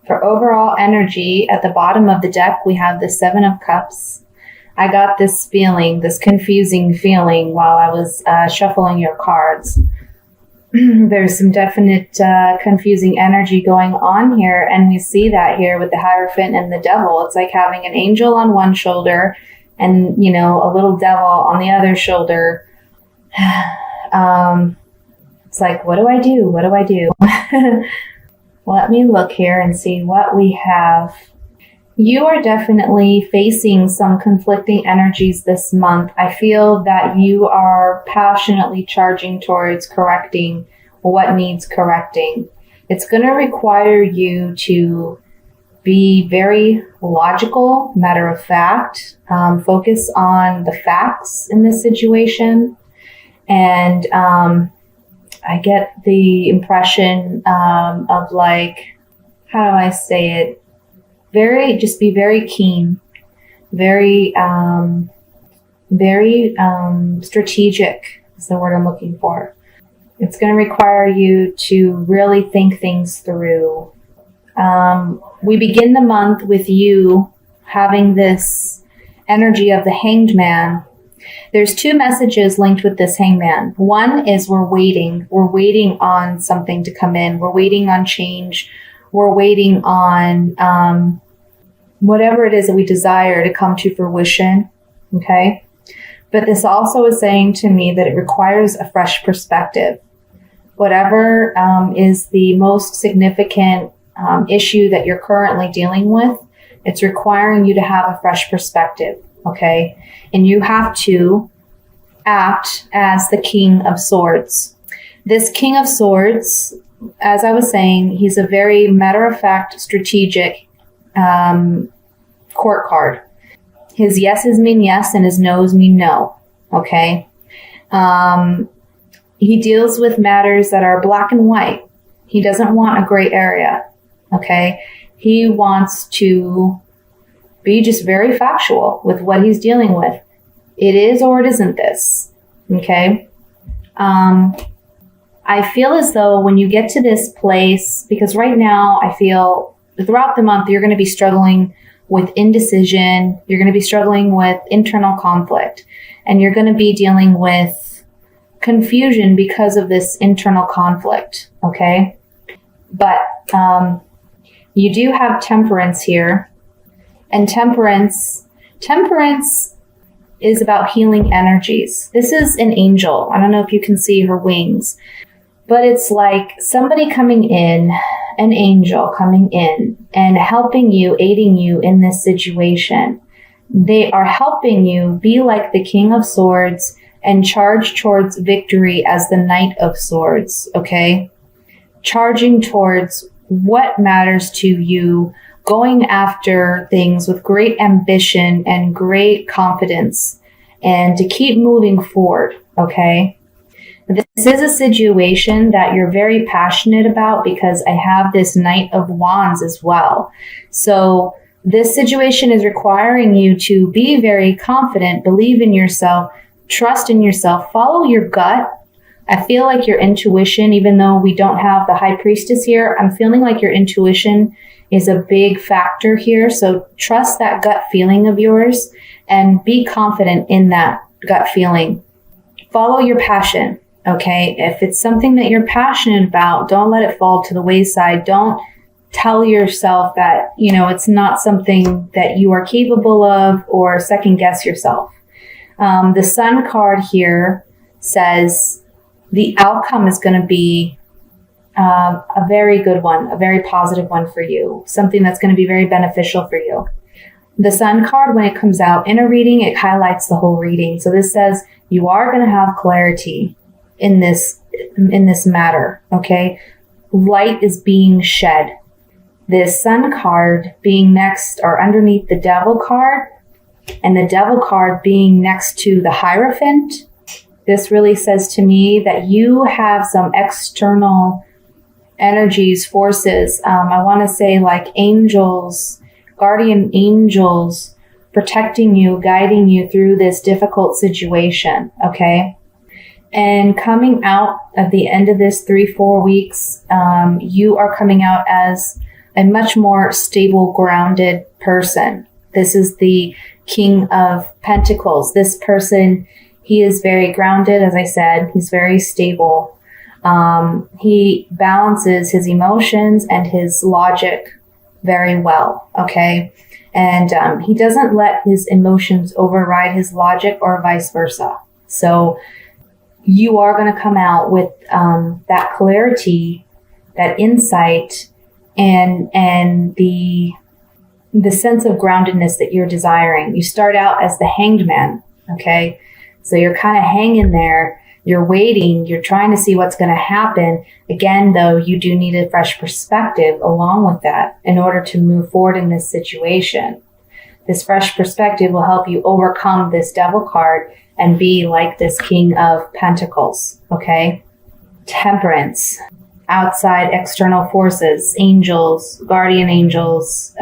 For overall energy, at the bottom of the deck, we have the Seven of Cups. I got this feeling, this confusing feeling while I was shuffling your cards. There's some definite confusing energy going on here, and we see that here with the Hierophant and the Devil. It's like having an angel on one shoulder and, you know, a little devil on the other shoulder. It's like, what do I do? What do I do? Let me look here and see what we have. You are definitely facing some conflicting energies this month. I feel that you are passionately charging towards correcting what needs correcting. It's going to require you to be very logical, matter of fact, focus on the facts in this situation. And I get the impression of like, how do I say it? Just be very keen, very strategic is the word I'm looking for. It's going to require you to really think things through. We begin the month with you having this energy of the Hanged Man. There's two messages linked with this Hangman. One is we're waiting. We're waiting on something to come in. We're waiting on change. We're waiting on whatever it is that we desire to come to fruition. Okay? But this also is saying to me that it requires a fresh perspective. Whatever is the most significant issue that you're currently dealing with, it's requiring you to have a fresh perspective. Okay? And you have to act as the King of Swords. This King of Swords, as I was saying, he's a very matter-of-fact, strategic court card. His yeses mean yes and his no's mean no. Okay? He deals with matters that are black and white. He doesn't want a gray area. Okay? He wants to be just very factual with what he's dealing with. It is or it isn't this. Okay? I feel as though when you get to this place, because right now I feel throughout the month you're going to be struggling with indecision, you're going to be struggling with internal conflict, and you're going to be dealing with confusion because of this internal conflict. Okay? But you do have Temperance here. And temperance is about healing energies. This is an angel. I don't know if you can see her wings, but it's like somebody coming in, an angel coming in and helping you, aiding you in this situation. They are helping you be like the King of Swords and charge towards victory as the Knight of Swords. Okay? Charging towards what matters to you, going after things with great ambition and great confidence, and to keep moving forward, okay? This is a situation that you're very passionate about because I have this Knight of Wands as well. So this situation is requiring you to be very confident, believe in yourself, trust in yourself, follow your gut. I feel like your intuition, even though we don't have the High Priestess here, I'm feeling like your intuition is a big factor here. So trust that gut feeling of yours and be confident in that gut feeling. Follow your passion, okay? If it's something that you're passionate about, don't let it fall to the wayside. Don't tell yourself that, you know, it's not something that you are capable of or second guess yourself. The Sun card here says the outcome is going to be a very good one, a very positive one for you, something that's going to be very beneficial for you. The Sun card, when it comes out in a reading, it highlights the whole reading. So this says you are going to have clarity in this matter, okay? Light is being shed. This Sun card being next or underneath the Devil card, and the Devil card being next to the Hierophant, this really says to me that you have some external energies, forces, I want to say like angels, guardian angels protecting you, guiding you through this difficult situation, okay? And coming out at the end of this 3-4 weeks, you are coming out as a much more stable, grounded person. This is the King of Pentacles. This person, he is very grounded, as I said. He's very stable. He balances his emotions and his logic very well, okay? And he doesn't let his emotions override his logic or vice versa. So you are going to come out with that clarity, that insight, and the sense of groundedness that you're desiring. You start out as the hanged man, okay? So you're kind of hanging there. You're waiting. You're trying to see what's going to happen. Again, though, you do need a fresh perspective along with that in order to move forward in this situation. This fresh perspective will help you overcome this devil card and be like this King of Pentacles, okay? Temperance, outside external forces, angels, guardian angels,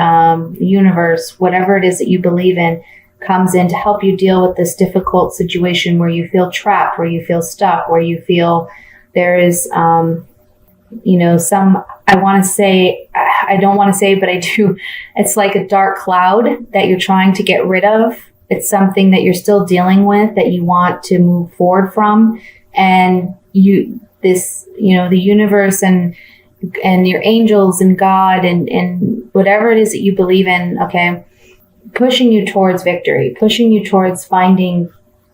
universe, whatever it is that you believe in, comes in to help you deal with this difficult situation where you feel trapped, where you feel stuck, where you feel there is, some, I don't want to say, but I do. It's like a dark cloud that you're trying to get rid of. It's something that you're still dealing with that you want to move forward from. And the universe and your angels and God and whatever it is that you believe in, okay, pushing you towards victory, pushing you towards finding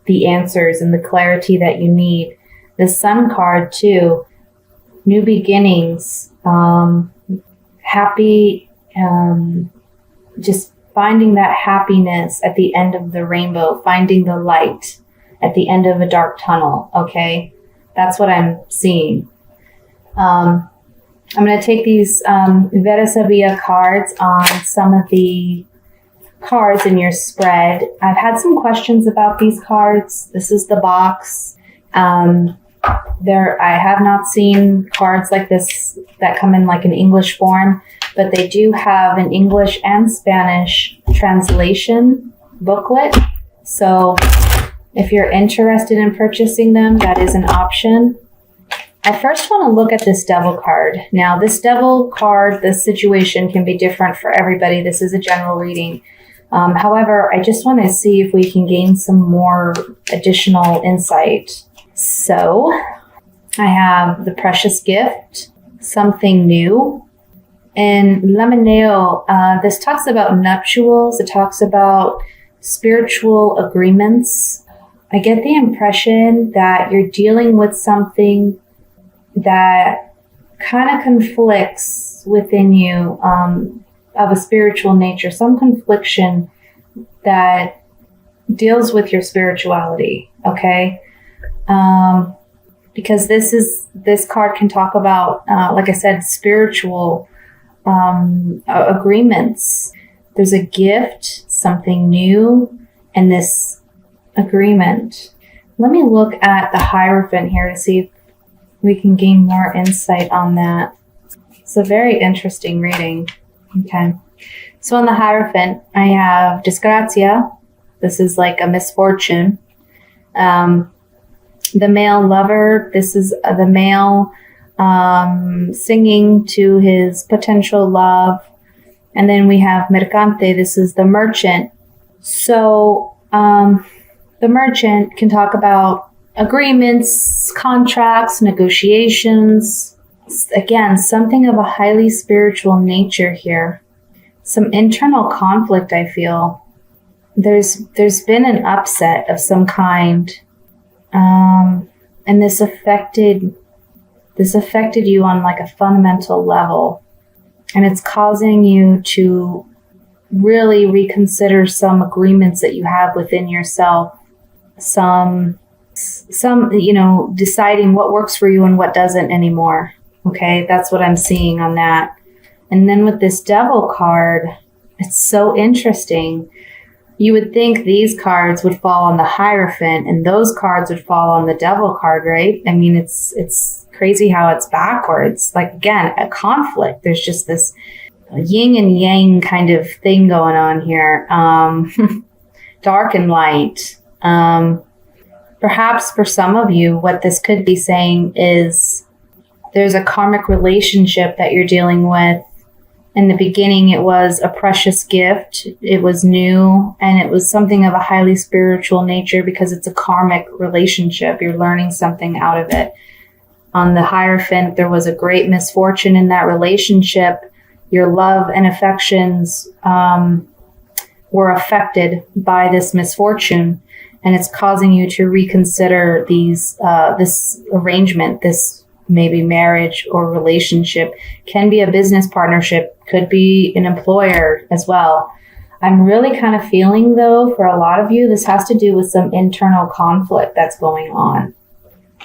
the answers and the clarity that you need. The Sun card too, new beginnings, happy, just finding that happiness at the end of the rainbow, finding the light at the end of a dark tunnel, okay? That's what I'm seeing. I'm going to take these Vera Sabia cards on some of the cards in your spread. I've had some questions about these cards. This is the box. I have not seen cards like this that come in like an English form, but they do have an English and Spanish translation booklet. So if you're interested in purchasing them, that is an option. I first want to look at this devil card. Now, this devil card, this situation can be different for everybody. This is a general reading. However, I just want to see if we can gain some more additional insight. So I have the precious gift, something new. And Lamineo, this talks about nuptials. It talks about spiritual agreements. I get the impression that you're dealing with something that kind of conflicts within you, of a spiritual nature, some confliction that deals with your spirituality, okay? Because this card can talk about, like I said, spiritual agreements. There's a gift, something new, and this agreement. Let me look at the Hierophant here to see if we can gain more insight on that. It's a very interesting reading. Okay. So on the Hierophant, I have Disgrazia. This is like a misfortune. The male lover. This is the male singing to his potential love. And then we have Mercante. This is the merchant. So the merchant can talk about agreements, contracts, negotiations. Again, something of a highly spiritual nature here. Some internal conflict, I feel. There's been an upset of some kind. And this affected you on like a fundamental level. And it's causing you to really reconsider some agreements that you have within yourself. Some, deciding what works for you and what doesn't anymore. Okay, that's what I'm seeing on that. And then with this devil card, it's so interesting. You would think these cards would fall on the Hierophant and those cards would fall on the devil card, right? I mean, it's crazy how it's backwards. Like, again, a conflict. There's just this yin and yang kind of thing going on here. Dark and light. Perhaps for some of you, what this could be saying is there's a karmic relationship that you're dealing with In the beginning, it was a precious gift. It was new, and it was something of a highly spiritual nature because it's a karmic relationship. You're learning something out of it. On the Hierophant, there was a great misfortune in that relationship. Your love and affections were affected by this misfortune, and it's causing you to reconsider this arrangement, this maybe marriage or relationship. Can be a business partnership, could be an employer as well. I'm really kind of feeling, though, for a lot of you, this has to do with some internal conflict that's going on.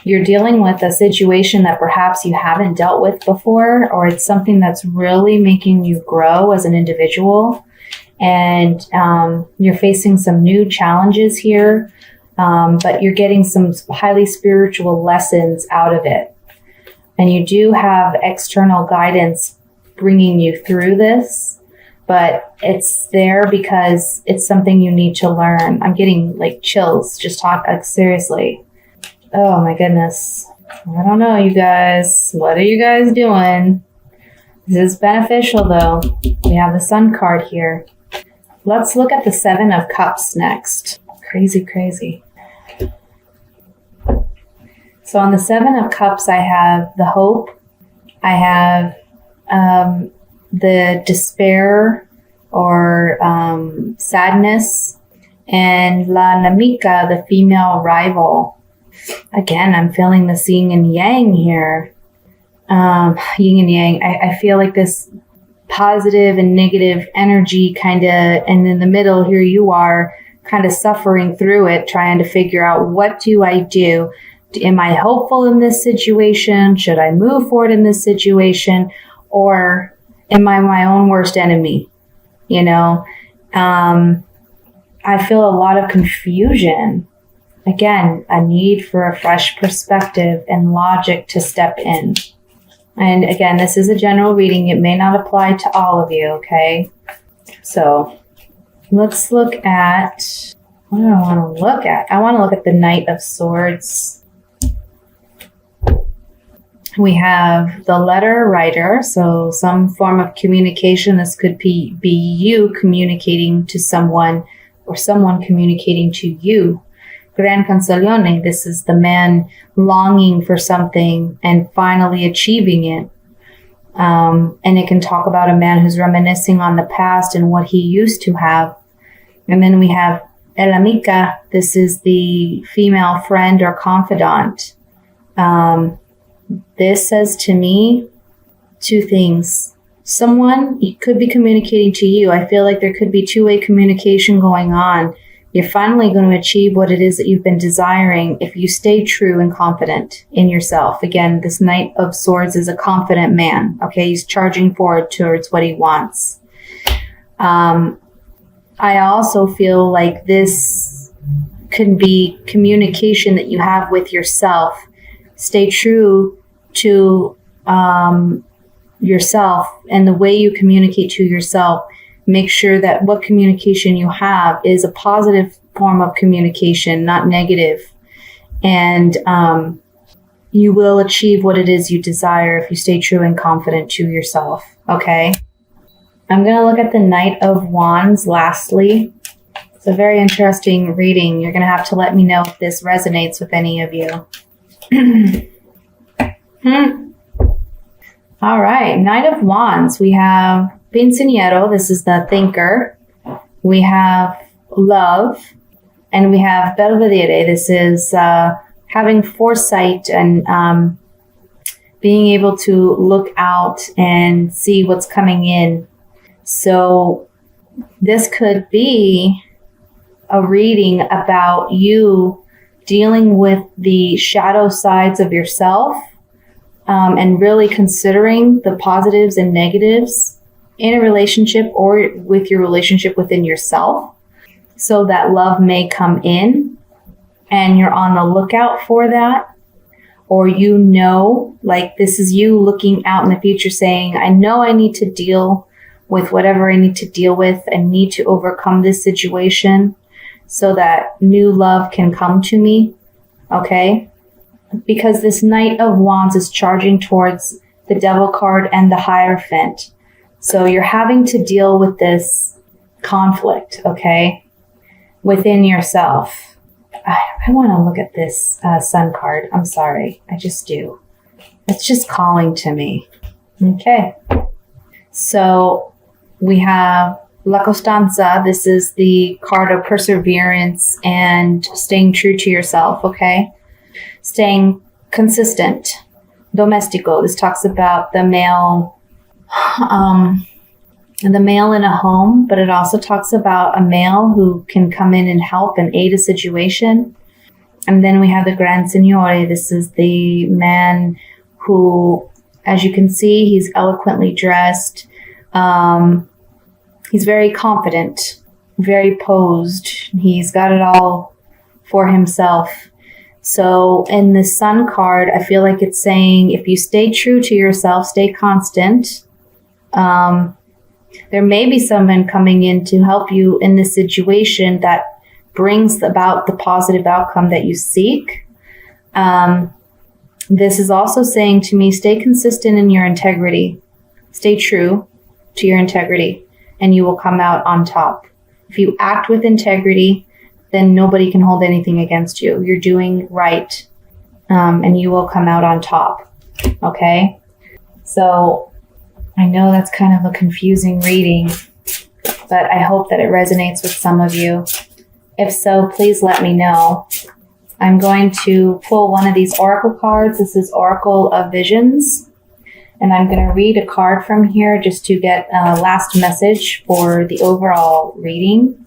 You're dealing with a situation that perhaps you haven't dealt with before, or it's something that's really making you grow as an individual. And you're facing some new challenges here, but you're getting some highly spiritual lessons out of it. And you do have external guidance bringing you through this, but it's there because it's something you need to learn. I'm getting like chills, just seriously. Oh my goodness. I don't know, you guys. What are you guys doing? This is beneficial, though. We have the Sun card here. Let's look at the Seven of Cups next. Crazy, crazy. So on the Seven of Cups, I have the hope. I have the despair or sadness. And La Namika, the female rival. Again, I'm feeling the yin and yang here. Yin and yang. I feel like this positive and negative energy kind of, and in the middle here you are kind of suffering through it, trying to figure out, what do I do? Am I hopeful in this situation? Should I move forward in this situation? Or am I my own worst enemy? You know, I feel a lot of confusion. Again, a need for a fresh perspective and logic to step in. And again, this is a general reading. It may not apply to all of you, okay? So let's look at, what do I want to look at? I want to look at the Knight of Swords. We have the letter writer, so some form of communication. This could be you communicating to someone or someone communicating to you. Gran Canzoniere, this is the man longing for something and finally achieving it. And it can talk about a man who's reminiscing on the past and what he used to have. And then we have El Amica. This is the female friend or confidant. This says to me two things. Someone could be communicating to you. I feel like there could be two-way communication going on. You're finally going to achieve what it is that you've been desiring if you stay true and confident in yourself. Again, this Knight of Swords is a confident man. Okay, he's charging forward towards what he wants. I also feel like this could be communication that you have with yourself. Stay true to yourself and the way you communicate to yourself. Make sure that what communication you have is a positive form of communication, not negative. And you will achieve what it is you desire if you stay true and confident to yourself. Okay? I'm going to look at the Knight of Wands lastly. It's a very interesting reading. You're going to have to let me know if this resonates with any of you. All right. Knight of Wands. We have Pinciniero, this is the thinker. We have love, and we have Belvedere. This is having foresight and being able to look out and see what's coming in. So this could be a reading about you dealing with the shadow sides of yourself and really considering the positives and negatives in a relationship or with your relationship within yourself, so that love may come in and you're on the lookout for that. Or you know, like this is you looking out in the future saying, I know I need to deal with whatever I need to deal with and need to overcome this situation so that new love can come to me. Okay? Because this Knight of Wands is charging towards the Devil card and the Hierophant. So you're having to deal with this conflict, okay, within yourself. I want to look at this Sun card. I'm sorry. I just do. It's just calling to me. Okay. So we have La Costanza. This is the card of perseverance and staying true to yourself, okay? Staying consistent. Domestico. This talks about the male in a home, but it also talks about a male who can come in and help and aid a situation. And then we have the Gran Signore. This is the man who, as you can see, he's eloquently dressed. He's very confident, very posed. He's got it all for himself. So in the Sun card, I feel like it's saying if you stay true to yourself, stay constant, there may be someone coming in to help you in this situation that brings about the positive outcome that you seek. This is also saying to me, stay consistent in your integrity. Stay true to your integrity, and you will come out on top. If you act with integrity, then nobody can hold anything against you. You're doing right, and you will come out on top. Okay? So I know that's kind of a confusing reading, but I hope that it resonates with some of you. If so, please let me know. I'm going to pull one of these oracle cards. This is Oracle of Visions. And I'm going to read a card from here just to get a last message for the overall reading.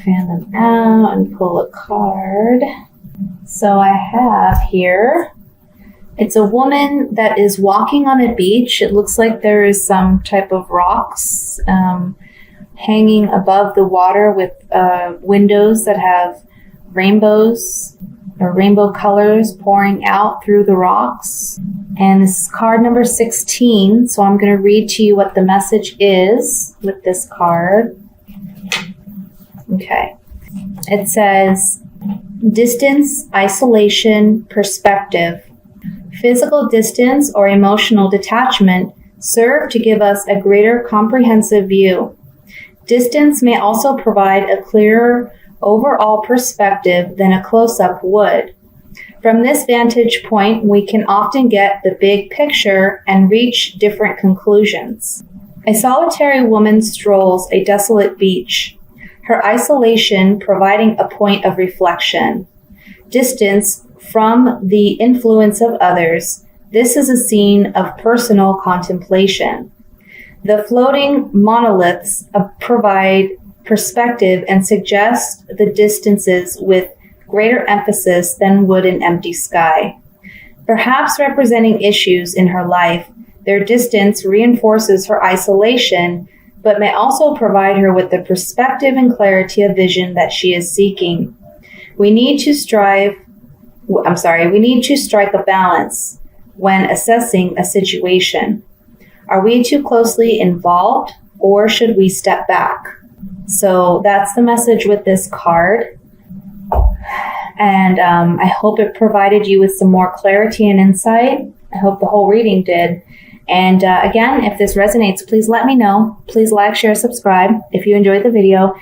Fan them out and pull a card. So I have here, it's a woman that is walking on a beach. It looks like there is some type of rocks hanging above the water with windows that have rainbows or rainbow colors pouring out through the rocks. And this is card number 16. So I'm going to read to you what the message is with this card. Okay. It says, distance, isolation, perspective. Physical distance or emotional detachment serve to give us a greater comprehensive view. Distance may also provide a clearer overall perspective than a close-up would. From this vantage point, we can often get the big picture and reach different conclusions. A solitary woman strolls a desolate beach, her isolation providing a point of reflection. Distance from the influence of others, this is a scene of personal contemplation. The floating monoliths provide perspective and suggest the distances with greater emphasis than would an empty sky. Perhaps representing issues in her life, their distance reinforces her isolation, but may also provide her with the perspective and clarity of vision that she is seeking. We need to strike a balance when assessing a situation. Are we too closely involved, or should we step back? So that's the message with this card. And I hope it provided you with some more clarity and insight. I hope the whole reading did. And again, if this resonates, please let me know. Please like, share, subscribe if you enjoyed the video.